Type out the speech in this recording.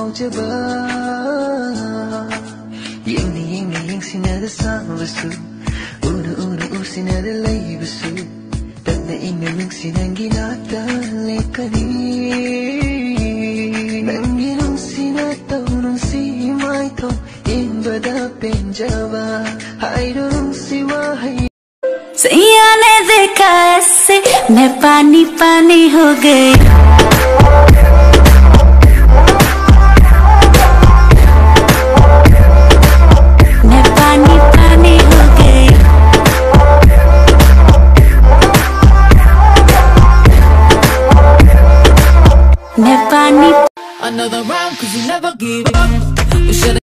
ꯉꯥꯎꯖꯕ ꯌꯦꯡꯅ ꯌꯦꯡꯁꯤꯟꯅꯗ ꯁꯥꯕꯁꯨ ꯎꯅ ꯎꯁꯤꯟꯅꯗ ꯂꯩꯕꯁꯨ ꯇꯞꯅ ꯏꯪꯅ ꯅꯨꯡꯁꯤ ꯅꯪꯒꯤ ꯅꯥꯛꯇ ꯂꯦꯞꯀꯅꯤ ꯅꯪꯒꯤ ꯅꯨꯡꯁꯤꯅ ꯇꯧ ꯅꯨꯡꯁꯤ ꯃꯥꯏꯊꯣꯡ ꯌꯦꯡꯕꯗ ꯄꯦꯟꯖꯕ ꯍꯥꯏꯔꯣ ꯅꯨꯡꯁꯤ वही सैया ने देखा ऐसे मैं पानी पानी हो गई। मैं पानी पानी हो गई। मैं पानी Another round 'cause you never give up.